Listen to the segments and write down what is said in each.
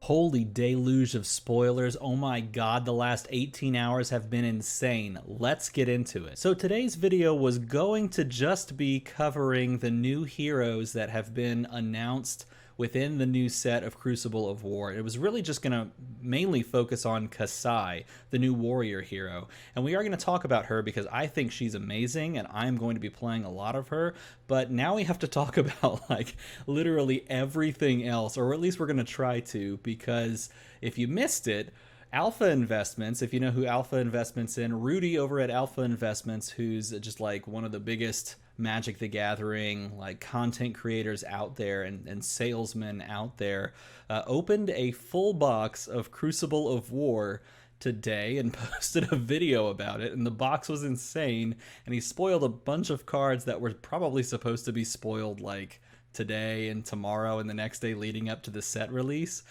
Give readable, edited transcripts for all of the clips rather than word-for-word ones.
Holy deluge of spoilers. Oh my god, the last 18 hours have been insane. Let's get into it. So today's video was going to just be covering the new heroes that have been announced within the new set of Crucible of War. It was really just going to mainly focus on Kasai, the new warrior hero. And we are going to talk about her because I think she's amazing and I'm going to be playing a lot of her. But now we have to talk about like literally everything else, or at least we're going to try to, because if you missed it, Alpha Investments, if you know who Alpha Investments is, Rudy over at Alpha Investments, who's just like one of the biggest Magic the Gathering like content creators out there and salesmen out there, opened a full box of Crucible of War today and posted a video about it, and the box was insane, and he spoiled a bunch of cards that were probably supposed to be spoiled like today and tomorrow and the next day leading up to the set release.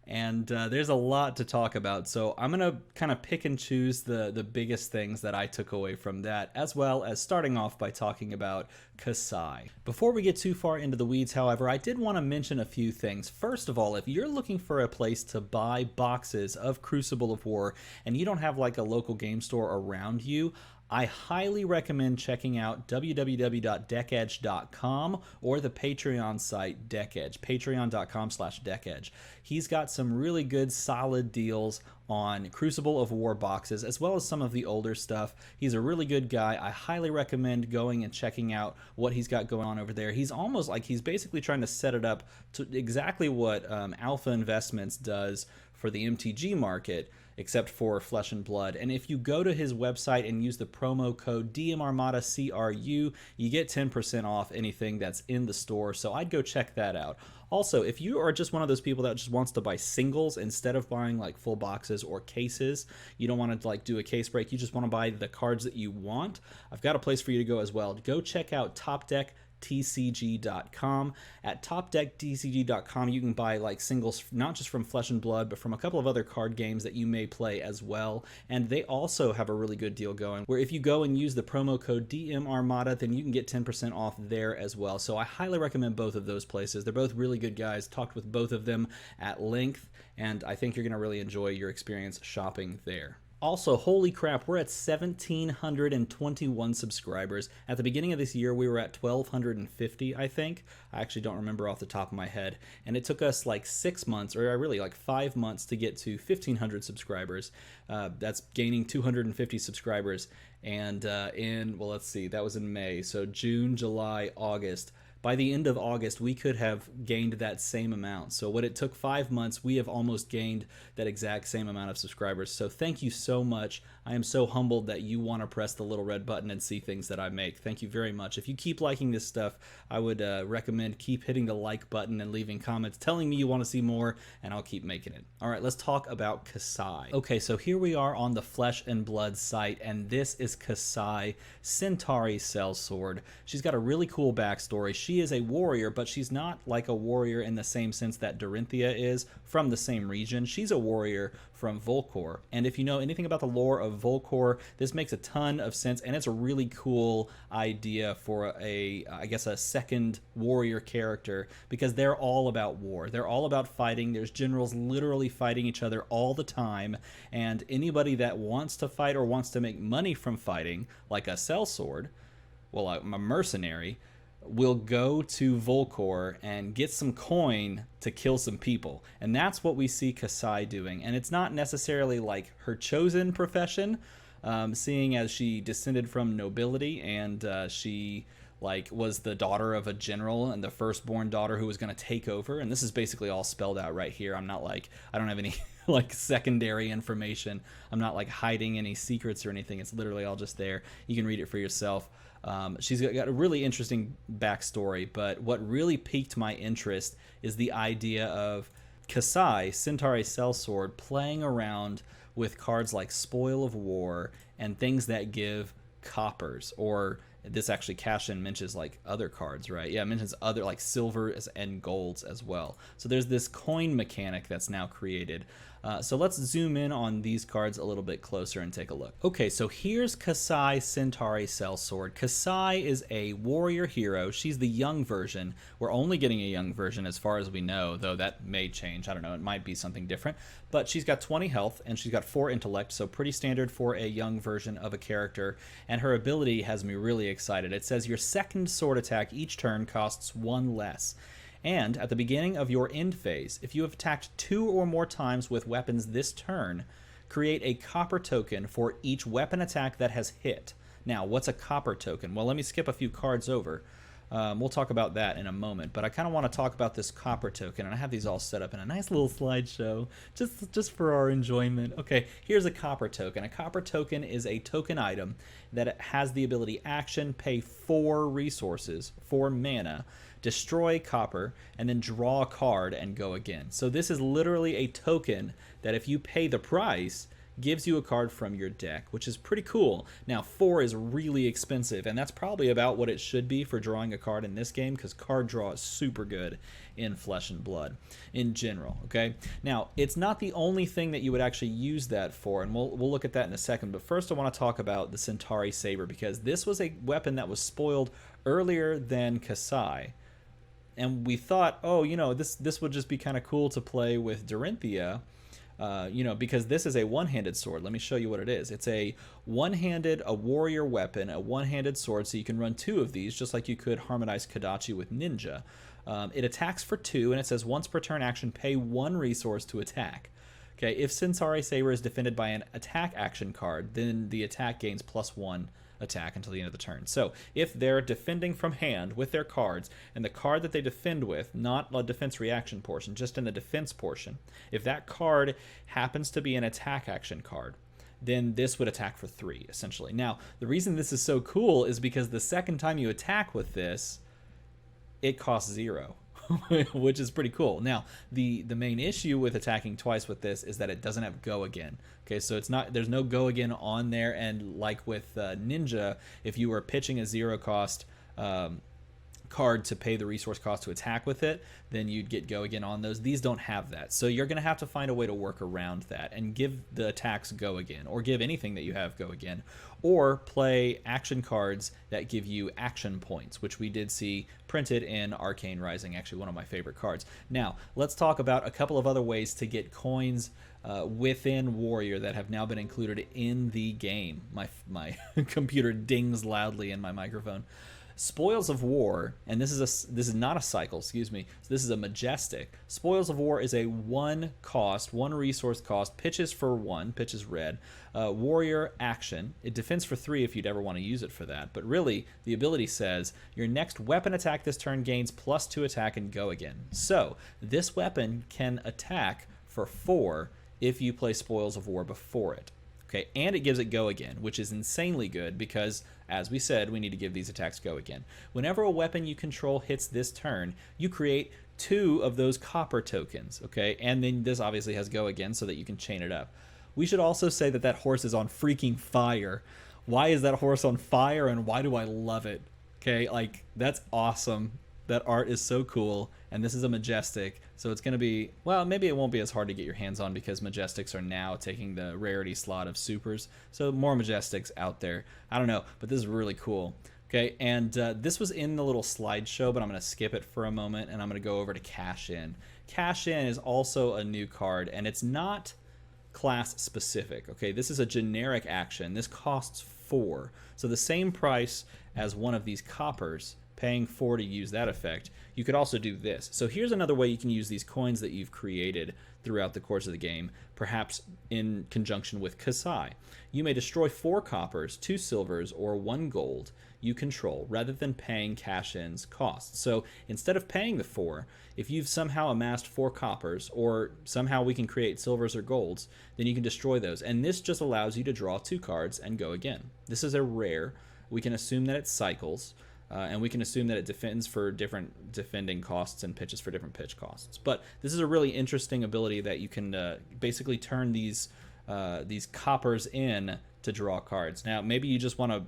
And there's a lot to talk about, so I'm going to kind of pick and choose the biggest things that I took away from that, as well as starting off by talking about Kasai. Before we get too far into the weeds, however, I did want to mention a few things. First of all, if you're looking for a place to buy boxes of Crucible of War and you don't have like a local game store around you, I highly recommend checking out www.deckedge.com or the Patreon site DeckEdge, patreon.com/DeckEdge. He's got some really good, solid deals on Crucible of War boxes, as well as some of the older stuff. He's a really good guy. I highly recommend going and checking out what he's got going on over there. He's almost like he's basically trying to set it up to exactly what Alpha Investments does for the MTG market, except for Flesh and Blood. And if you go to his website and use the promo code DMArmadaCRU, you get 10% off anything that's in the store, so I'd go check that out. Also, if you are just one of those people that just wants to buy singles instead of buying like full boxes or cases, you don't want to like do a case break, you just want to buy the cards that you want, I've got a place for you to go as well. Go check out TopDeckTCG.com. At TopDeckTCG.com, you can buy like singles not just from Flesh and Blood, but from a couple of other card games that you may play as well. And they also have a really good deal going where if you go and use the promo code DMArmada, then you can get 10% off there as well. So I highly recommend both of those places. They're both really good guys. Talked with both of them at length, and I think you're going to really enjoy your experience shopping there. Also, holy crap, we're at 1,721 subscribers. At the beginning of this year, we were at 1,250, I think. I actually don't remember off the top of my head. And it took us like 6 months, or really like 5 months to get to 1,500 subscribers. That's gaining 250 subscribers. And well, let's see, that was in May. So June, July, August. By the end of August, we could have gained that same amount. So what it took 5 months, we have almost gained that exact same amount of subscribers. So thank you so much. I am so humbled that you want to press the little red button and see things that I make. Thank you very much. If you keep liking this stuff, I would recommend keep hitting the like button and leaving comments telling me you want to see more, and I'll keep making it. All right, let's talk about Kasai. Okay, so here we are on the Flesh and Blood site, and this is Kasai, Centauri Sellsword. She's got a really cool backstory. She is a warrior, but she's not like a warrior in the same sense that Dorinthia is from the same region. She's a warrior from Volcor. And if you know anything about the lore of Volcor, this makes a ton of sense, and it's a really cool idea for I guess a second warrior character, because they're all about war. They're all about fighting. There's generals literally fighting each other all the time, and anybody that wants to fight or wants to make money from fighting, like a sellsword, well, a mercenary, will go to Volcor and get some coin to kill some people. And that's what we see Kasai doing. And it's not necessarily like her chosen profession, seeing as she descended from nobility, and she like was the daughter of a general and the firstborn daughter who was going to take over. And this is basically all spelled out right here. I'm not like, I don't have any like secondary information. I'm not like hiding any secrets or anything. It's literally all just there. You can read it for yourself. She's got a really interesting backstory, but what really piqued my interest is the idea of Kasai, Centauri Sellsword, playing around with cards like Spoil of War and things that give coppers, or This actually cash in mentions like other cards, right? Yeah, it mentions other like silvers and golds as well. So there's this coin mechanic that's now created. So let's zoom in on these cards a little bit closer and take a look. Okay, so here's Kasai Centauri Sellsword. Kasai is a warrior hero. She's the young version. We're only getting a young version as far as we know, though that may change. I don't know, it might be something different. But she's got 20 health and she's got 4 intellect, so pretty standard for a young version of a character. And her ability has me really excited. It says your second sword attack each turn costs 1 less. And at the beginning of your end phase, if you have attacked 2 or more times with weapons this turn, create a copper token for each weapon attack that has hit. Now, what's a copper token? Well, let me skip a few cards over. We'll talk about that in a moment, but I kind of want to talk about this copper token, and I have these all set up in a nice little slideshow, just for our enjoyment. Okay, here's a copper token. A copper token is a token item that has the ability action, pay 4 resources, 4 mana, destroy copper, and then draw a card and go again. So this is literally a token that if you pay the price, gives you a card from your deck, which is pretty cool. Now, 4 is really expensive, and that's probably about what it should be for drawing a card in this game, because card draw is super good in Flesh and Blood in general, okay? Now, it's not the only thing that you would actually use that for, and we'll look at that in a second, but first I want to talk about the Centauri Saber, because this was a weapon that was spoiled earlier than Kasai. And we thought, oh, you know, this would just be kind of cool to play with Dorinthia, you know, because this is a one-handed sword. Let me show you what it is. It's a one-handed, a warrior weapon, a one-handed sword, so you can run 2 of these, just like you could harmonize Kodachi with Ninja. It attacks for 2, and it says once per turn action, pay 1 resource to attack. Okay, if Centauri Saber is defended by an attack action card, then the attack gains +1 attack until the end of the turn. So if they're defending from hand with their cards, and the card that they defend with, not a defense reaction portion, just in the defense portion, if that card happens to be an attack action card, then this would attack for 3, essentially. Now, the reason this is so cool is because the second time you attack with this, it costs 0. Which is pretty cool. Now, the main issue with attacking twice with this is that it doesn't have go again. Okay, so there's no go again on there, and like with Ninja, if you were pitching a 0 cost card to pay the resource cost to attack with it, then you'd get go again on those. These don't have that, so you're going to have to find a way to work around that and give the attacks go again, or give anything that you have go again, or play action cards that give you action points, which we did see printed in Arcane Rising, actually one of my favorite cards. Now, let's talk about a couple of other ways to get coins within Warrior that have now been included in the game. My computer dings loudly in my microphone. Spoils of War, and this is not a cycle, excuse me. So this is a majestic. Spoils of War is a 1 resource cost, pitches for 1, pitches red. Warrior action. It defends for 3 if you'd ever want to use it for that. But really, the ability says your next weapon attack this turn gains +2 attack and go again. So this weapon can attack for 4 if you play Spoils of War before it. Okay, and it gives it go again, which is insanely good because, as we said, we need to give these attacks go again. Whenever a weapon you control hits this turn, you create 2 of those copper tokens, okay? And then this obviously has go again so that you can chain it up. We should also say that that horse is on freaking fire. Why is that horse on fire, and why do I love it? Okay, like, that's awesome. That art is so cool, and this is a majestic, so it's going to be, well, maybe it won't be as hard to get your hands on because majestics are now taking the rarity slot of supers, so more majestics out there. I don't know, but this is really cool. Okay, and this was in the little slideshow, but I'm going to skip it for a moment, and I'm going to go over to Cash In. Cash In is also a new card, and it's not class specific. Okay, this is a generic action. This costs 4, so the same price as one of these coppers, paying 4 to use that effect. You could also do this. So here's another way you can use these coins that you've created throughout the course of the game, perhaps in conjunction with Kasai. You may destroy 4 coppers, 2 silvers, or 1 gold you control, rather than paying cash-in's costs. So instead of paying the 4, if you've somehow amassed 4 coppers, or somehow we can create silvers or golds, then you can destroy those. And this just allows you to draw 2 cards and go again. This is a rare. We can assume that it cycles, and we can assume that it defends for different defending costs and pitches for different pitch costs. But this is a really interesting ability that you can basically turn these coppers in to draw cards. Now, maybe you just want to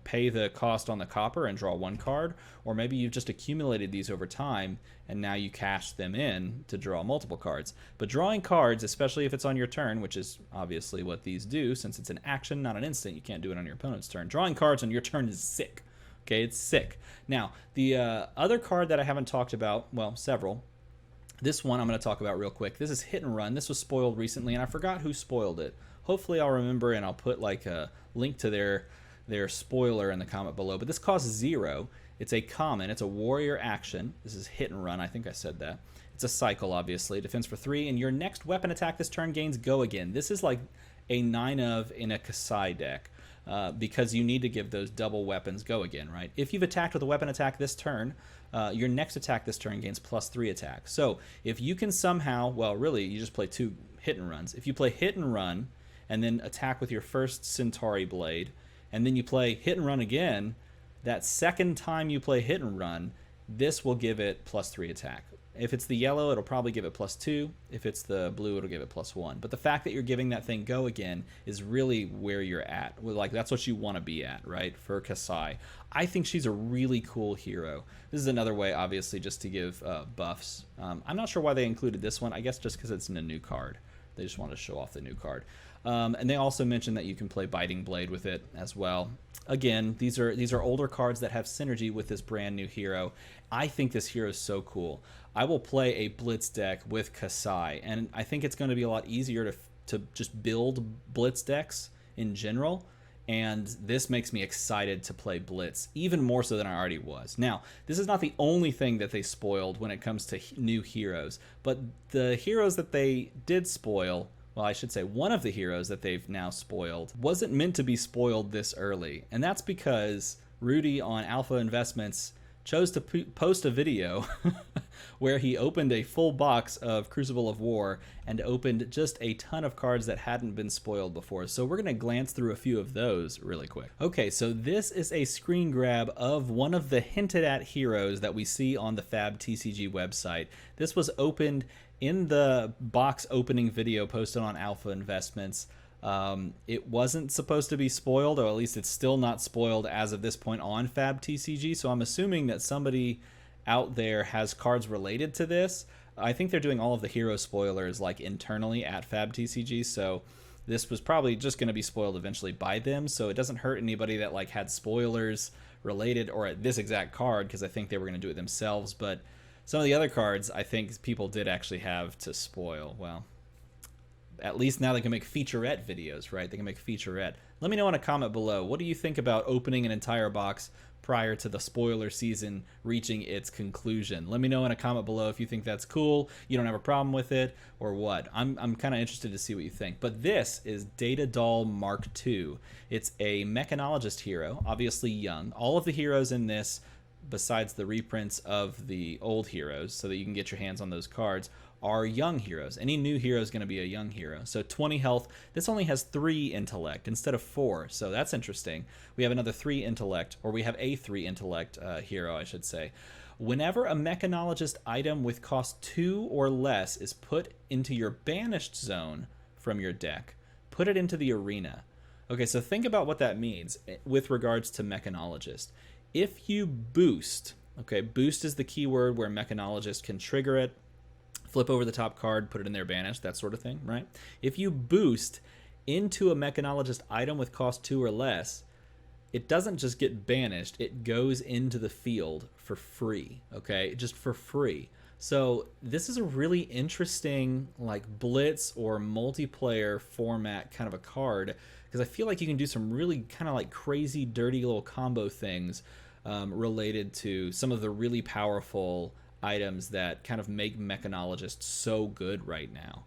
pay the cost on the copper and draw one card, or maybe you've just accumulated these over time and now you cash them in to draw multiple cards. But drawing cards, especially if it's on your turn, which is obviously what these do, since it's an action, not an instant, you can't do it on your opponent's turn. Drawing cards on your turn is sick. Okay, it's sick. Now, the other card that I haven't talked about, well, several. This one I'm going to talk about real quick. This is Hit and Run. This was spoiled recently, and I forgot who spoiled it. Hopefully I'll remember, and I'll put like a link to their spoiler in the comment below. But this costs 0. It's a common. It's a warrior action. This is Hit and Run. I think I said that. It's a cycle, obviously. Defense for 3, and your next weapon attack this turn gains Go Again. This is like a 9 of in a Kasai deck. Because you need to give those double weapons Go Again, right? If you've attacked with a weapon attack this turn, your next attack this turn gains +3 attack. So if you can somehow, well, really, you just play 2 Hit and Runs. If you play Hit and Run and then attack with your first Centauri Blade, and then you play Hit and Run again, that second time you play Hit and Run, this will give it +3 attack. If it's the yellow, it'll probably give it +2. If it's the blue, it'll give it +1. But the fact that you're giving that thing Go Again is really where you're at. Like, that's what you want to be at, right? For Kasai. I think she's a really cool hero. This is another way, obviously, just to give buffs. I'm not sure why they included this one. I guess just because it's in a new card. They just wanted to show off the new card. And they also mentioned that you can play Biting Blade with it as well. Again, these are older cards that have synergy with this brand new hero. I think this hero is so cool. I will play a Blitz deck with Kasai, and I think it's going to be a lot easier to just build Blitz decks in general. And this makes me excited to play Blitz, even more so than I already was. Now, this is not the only thing that they spoiled when it comes to new heroes, but the heroes that they did spoil, well, I should say one of the heroes that they've now spoiled, wasn't meant to be spoiled this early. And that's because Rudy on Alpha Investments chose to post a video where he opened a full box of Crucible of War and opened just a ton of cards that hadn't been spoiled before. So we're going to glance through a few of those really quick. Okay, so this is a screen grab of one of the hinted at heroes that we see on the Fab TCG website. This was opened in the box opening video posted on Alpha Investments. It wasn't supposed to be spoiled, or at least it's still not spoiled as of this point on Fab TCG, so I'm assuming that somebody out there has cards related to this. I think they're doing all of the hero spoilers like internally at Fab TCG, so this was probably just going to be spoiled eventually by them, so it doesn't hurt anybody that like had spoilers related or at this exact card, because I think they were going to do it themselves. But some of the other cards I think people did actually have to spoil. Well, at least now they can make featurette videos, right? They can make featurette. Let me know in a comment below. What do you think about opening an entire box prior to the spoiler season reaching its conclusion? Let me know in a comment below if you think that's cool, you don't have a problem with it, or what. I'm kind of interested to see what you think. But this is Data Doll Mark II. It's a mechanologist hero, obviously young. All of the heroes in this, besides the reprints of the old heroes, so that you can get your hands on those cards, are young heroes. Any new hero is going to be a young hero. So 20 health. This only has 3 intellect instead of 4, so that's interesting. We have another 3 intellect, or we have a 3 intellect hero, I should say. Whenever a mechanologist item with cost 2 or less is put into your banished zone from your deck, put it into the arena. Okay, so think about what that means with regards to mechanologist. If you boost, okay, boost is the keyword where mechanologist can trigger it, flip over the top card, put it in their banished, that sort of thing, right? If you boost into a mechanologist item with cost 2 or less, it doesn't just get banished, it goes into the field for free, okay? Just for free. So this is a really interesting like blitz or multiplayer format kind of a card, because I feel like you can do some really kind of like crazy, dirty little combo things related to some of the really powerful items that kind of make mechanologists so good right now.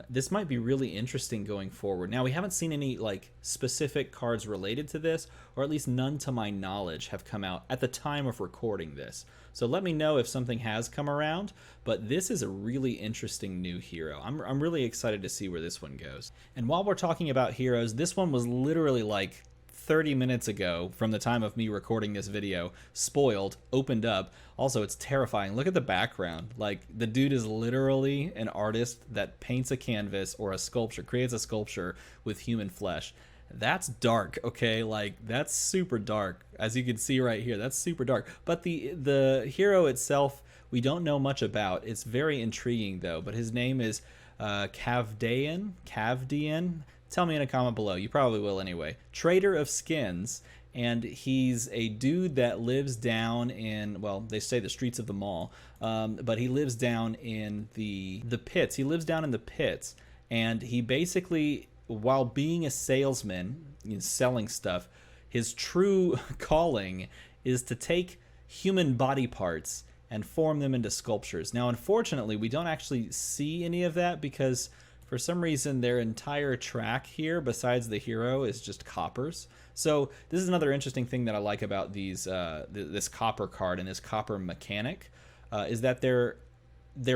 This might be really interesting going forward. Now, we haven't seen any like specific cards related to this, or at least none to my knowledge have come out at the time of recording this. So let me know if something has come around, but this is a really interesting new hero. I'm really excited to see where this one goes. And while we're talking about heroes, this one was literally like 30 minutes ago from the time of me recording this video, spoiled, opened up. Also, it's terrifying. Look at the background. Like, the dude is literally an artist that paints a canvas or a sculpture, creates a sculpture with human flesh. That's dark, okay? Like that's super dark. As you can see right here, that's super dark. But the hero itself, we don't know much about. It's very intriguing though. But his name is Kavdaen. Kavdaen. Tell me in a comment below. You probably will anyway. Trader of skins, and he's a dude that lives down in, well, they say the streets of the mall, but he lives down in the pits. He lives down in the pits, and he basically, while being a salesman, selling stuff, his true calling is to take human body parts and form them into sculptures. Now, unfortunately, we don't actually see any of that because for some reason their entire track here, besides the hero, is just coppers. So this is another interesting thing that I like about these this copper card and this copper mechanic, is that they're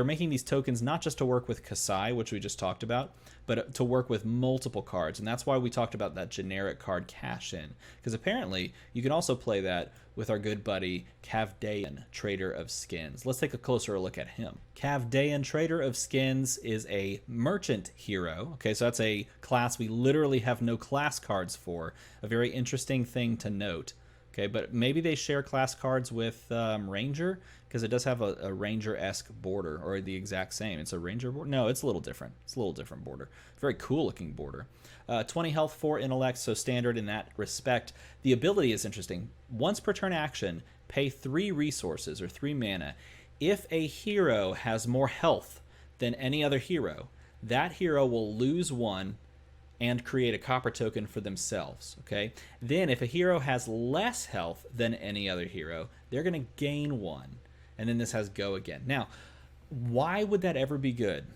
making these tokens not just to work with Kasai, which we just talked about, but to work with multiple cards. And that's why we talked about that generic card Cash In, because apparently you can also play that with our good buddy Kavdaen, Trader of Skins. Let's take a closer look at him. Kavdaen, Trader of Skins, is a merchant hero. Okay, so that's a class we literally have no class cards for. A very interesting thing to note. Okay, but maybe they share class cards with Ranger, because it does have a Ranger-esque border, or the exact same. It's a Ranger border? No, it's a little different. It's a little different border. Very cool-looking border. 20 health, 4 intellect, so standard in that respect. The ability is interesting. Once per turn action, pay 3 resources, or 3 mana. If a hero has more health than any other hero, that hero will lose 1 and create a copper token for themselves, okay? Then if a hero has less health than any other hero, they're going to gain 1. And then this has go again. Now, why would that ever be good?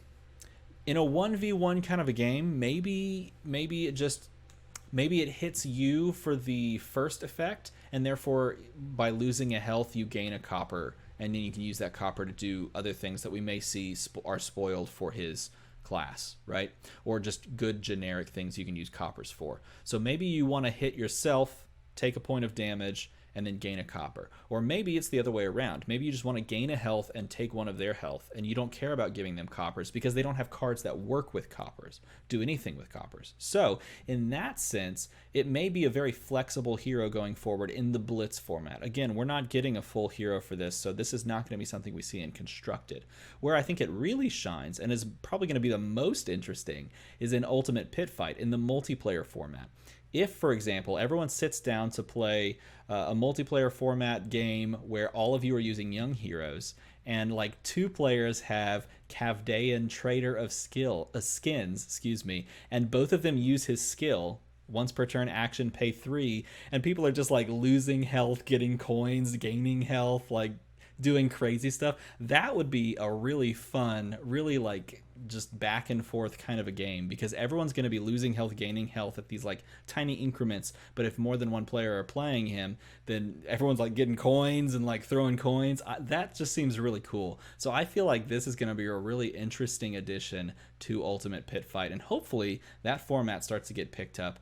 In a 1v1 kind of a game, maybe it hits you for the first effect, and therefore by losing a health you gain a copper, and then you can use that copper to do other things that we may see are spoiled for his class, right? Or just good generic things you can use coppers for. So maybe you want to hit yourself, take a point of damage, and then gain a copper. Or maybe it's the other way around. Maybe you just want to gain a health and take 1 of their health, and you don't care about giving them coppers because they don't have cards that work with coppers, do anything with coppers. So in that sense, it may be a very flexible hero going forward in the Blitz format. Again, we're not getting a full hero for this, so this is not going to be something we see in Constructed. Where I think it really shines, and is probably going to be the most interesting, is in Ultimate Pit Fight, in the multiplayer format. If, for example, everyone sits down to play a multiplayer format game where all of you are using young heroes, and like 2 players have Kavdaen, Trader of Skins, excuse me, and both of them use his skill, once per turn action, pay 3, and people are just like losing health, getting coins, gaining health, like doing crazy stuff, that would be a really fun, really like just back and forth kind of a game, because everyone's going to be losing health, gaining health at these like tiny increments. But if more than one player are playing him, then everyone's like getting coins and like throwing coins. That just seems really cool. So I feel like this is going to be a really interesting addition to Ultimate Pit Fight, and hopefully that format starts to get picked up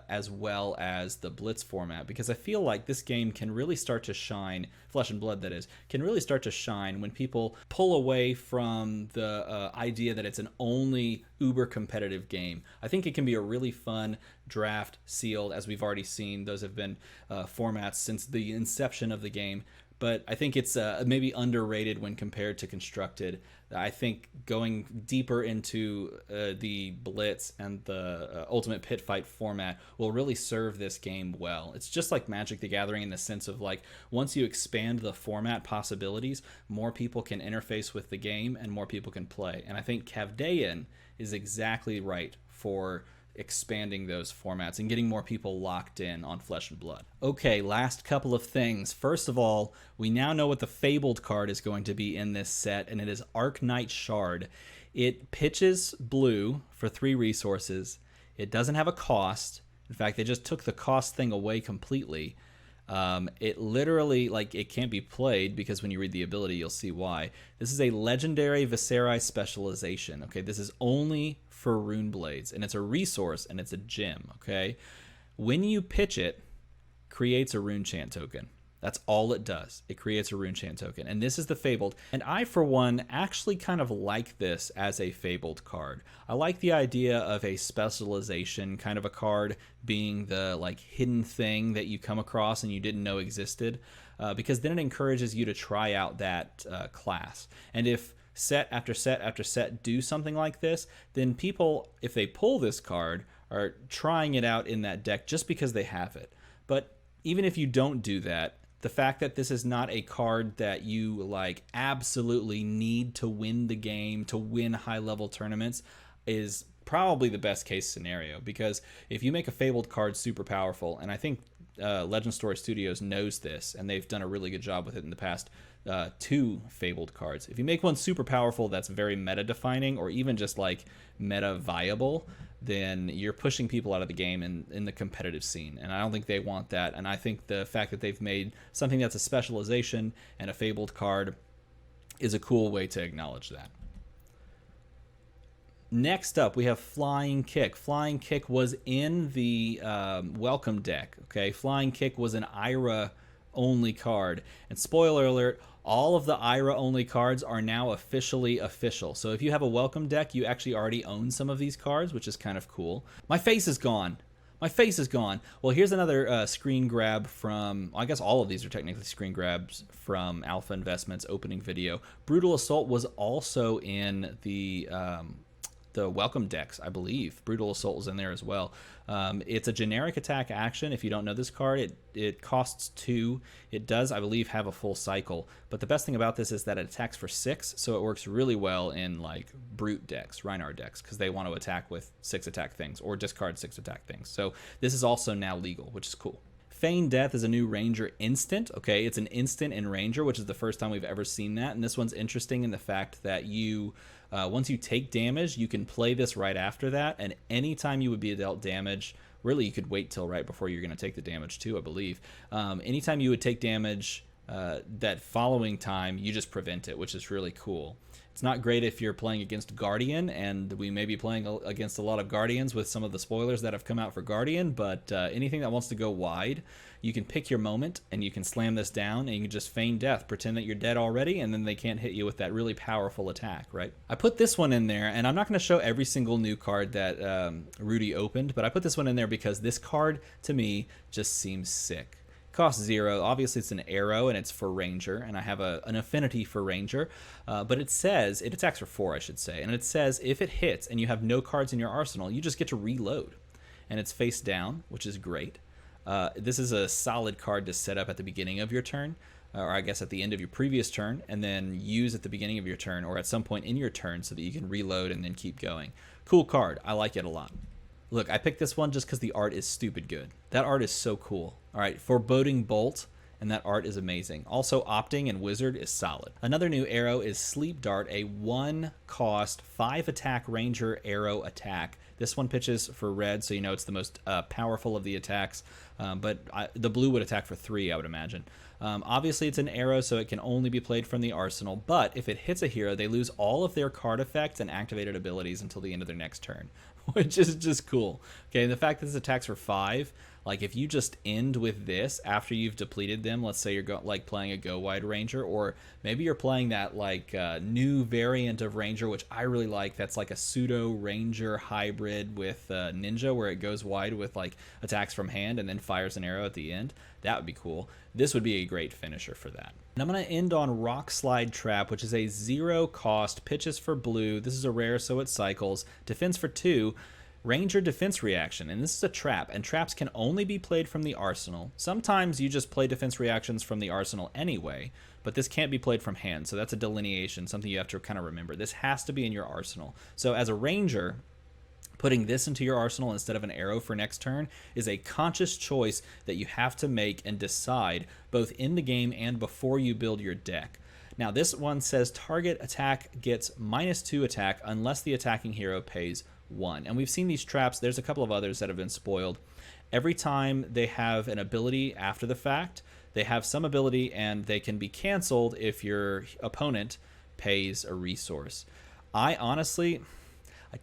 as well as the Blitz format, because I feel like this game can really start to shine, Flesh and Blood that is, can really start to shine when people pull away from the idea that it's an only uber competitive game. I think it can be a really fun draft, sealed, as we've already seen. Those have been formats since the inception of the game. But I think it's maybe underrated when compared to Constructed. I think going deeper into the Blitz and the Ultimate Pit Fight format will really serve this game well. It's just like Magic the Gathering in the sense of like, once you expand the format possibilities, more people can interface with the game and more people can play. And I think Kavdaen is exactly right for expanding those formats and getting more people locked in on Flesh and Blood. Okay, last couple of things. First of all, we now know what the Fabled card is going to be in this set, and it is Arcanite Shard. It pitches blue for 3 resources. It doesn't have a cost. In fact, they just took the cost thing away completely. It literally, like, it can't be played because when you read the ability, you'll see why. This is a legendary Visceri specialization. Okay, this is only for Rune Blades, and it's a resource and it's a gem. Okay, when you pitch it, creates a rune chant token. That's all it does. It creates a Runechant token. And this is the Fabled. And I, for one, actually kind of like this as a Fabled card. I like the idea of a specialization kind of a card being the like hidden thing that you come across and you didn't know existed. Because then it encourages you to try out that class. And if set after set after set do something like this, then people, if they pull this card, are trying it out in that deck just because they have it. But even if you don't do that, the fact that this is not a card that you like absolutely need to win the game, to win high level tournaments, is probably the best case scenario. Because if you make a Fabled card super powerful, and I think Legend Story Studios knows this, and they've done a really good job with it in the past 2 Fabled cards. If you make one super powerful that's very meta defining, or even just like meta viable, then you're pushing people out of the game in the competitive scene. And I don't think they want that. And I think the fact that they've made something that's a specialization and a Fabled card is a cool way to acknowledge that. Next up, we have Flying Kick. Flying Kick was in the Welcome deck. Okay, Flying Kick was an Ira only card. And spoiler alert, all of the Ira only cards are now officially official. So if you have a Welcome deck, you actually already own some of these cards, which is kind of cool. My face is gone. My face is gone. Well, here's another screen grab from, I guess all of these are technically screen grabs from Alpha Investments opening video. Brutal Assault was also in the Welcome decks, I believe. Brutal Assault was in there as well. It's a generic attack action. If you don't know this card, it costs 2. It does, I believe, have a full cycle. But the best thing about this is that it attacks for 6, so it works really well in like Brute decks, Reinhardt decks, because they want to attack with 6 attack things or discard 6 attack things. So this is also now legal, which is cool. Feign Death is a new Ranger instant. Okay, it's an instant in Ranger, which is the first time we've ever seen that. And this one's interesting in the fact that you, once you take damage, you can play this right after that. And anytime you would be dealt damage, really you could wait till right before you're going to take the damage too, I believe. Anytime you would take damage that following time, you just prevent it, which is really cool. It's not great if you're playing against Guardian, and we may be playing against a lot of Guardians with some of the spoilers that have come out for Guardian, but anything that wants to go wide, you can pick your moment, and you can slam this down, and you can just feign death, pretend that you're dead already, and then they can't hit you with that really powerful attack, right? I put this one in there, and I'm not going to show every single new card that Rudy opened, but I put this one in there because this card, to me, just seems sick. Costs 0. Obviously, it's an arrow, and it's for Ranger, and I have an affinity for Ranger. But it says, it attacks for 4, I should say, and it says if it hits and you have no cards in your arsenal, you just get to reload. And it's face down, which is great. This is a solid card to set up at the beginning of your turn, or I guess at the end of your previous turn, and then use at the beginning of your turn, or at some point in your turn, so that you can reload and then keep going. Cool card. I like it a lot. Look, I picked this one just because the art is stupid good. That art is so cool. All right, Foreboding Bolt, and that art is amazing. Also, Opting and Wizard is solid. Another new arrow is Sleep Dart, a 1-cost, 5-attack Ranger arrow attack. This one pitches for red, so you know it's the most powerful of the attacks, but the blue would attack for 3, I would imagine. Obviously, it's an arrow, so it can only be played from the arsenal, but if it hits a hero, they lose all of their card effects and activated abilities until the end of their next turn, which is just cool. Okay, and the fact that this attacks for 5, like if you just end with this after you've depleted them, let's say you're like playing a Go Wide Ranger, or maybe you're playing that like new variant of Ranger, which I really like, that's like a pseudo Ranger hybrid with Ninja, where it goes wide with like attacks from hand and then fires an arrow at the end. That would be cool. This would be a great finisher for that. And I'm going to end on Rock Slide Trap, which is a 0-cost, pitches for blue. This is a rare, so it cycles. Defense for 2. Ranger defense reaction, and this is a trap, and traps can only be played from the arsenal. Sometimes you just play defense reactions from the arsenal anyway, but this can't be played from hand, so that's a delineation, something you have to kind of remember. This has to be in your arsenal. So as a Ranger, putting this into your arsenal instead of an arrow for next turn is a conscious choice that you have to make and decide both in the game and before you build your deck. Now this one says target attack gets -2 attack unless the attacking hero pays 1. And we've seen these traps. There's a couple of others that have been spoiled. Every time they have an ability after the fact, they have some ability and they can be canceled if your opponent pays a resource. I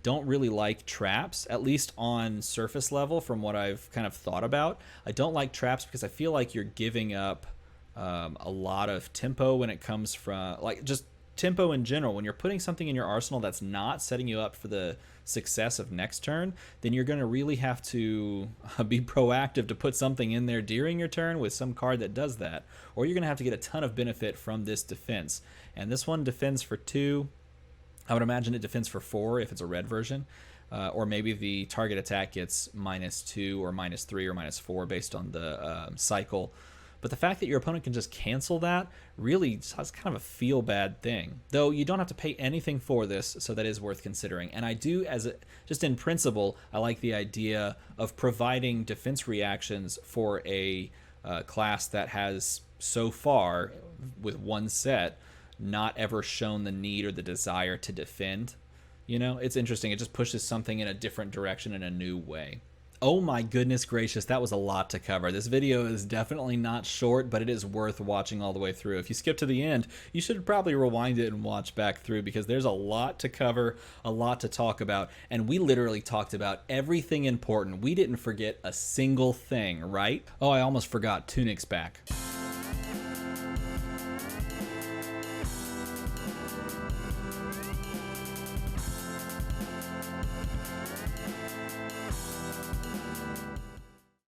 don't really like traps, at least on surface level from what I've kind of thought about. I don't like traps because I feel like you're giving up a lot of tempo when it comes from, like, just tempo in general. When you're putting something in your arsenal that's not setting you up for the success of next turn, then you're going to really have to be proactive to put something in there during your turn with some card that does that, or you're going to have to get a ton of benefit from this defense. And this one defends for 2. I would imagine it defends for 4 if it's a red version, or maybe the target attack gets -2 or -3 or -4 based on the cycle. But the fact that your opponent can just cancel that really is kind of a feel-bad thing. Though you don't have to pay anything for this, so that is worth considering. And I do, just in principle, I like the idea of providing defense reactions for a class that has, so far, with one set, not ever shown the need or the desire to defend. You know, it's interesting. It just pushes something in a different direction in a new way. Oh my goodness gracious, that was a lot to cover. This video is definitely not short, but it is worth watching all the way through. If you skip to the end, you should probably rewind it and watch back through, because there's a lot to cover, a lot to talk about, and we literally talked about everything important. We didn't forget a single thing, right? Oh, I almost forgot, Tunic's back.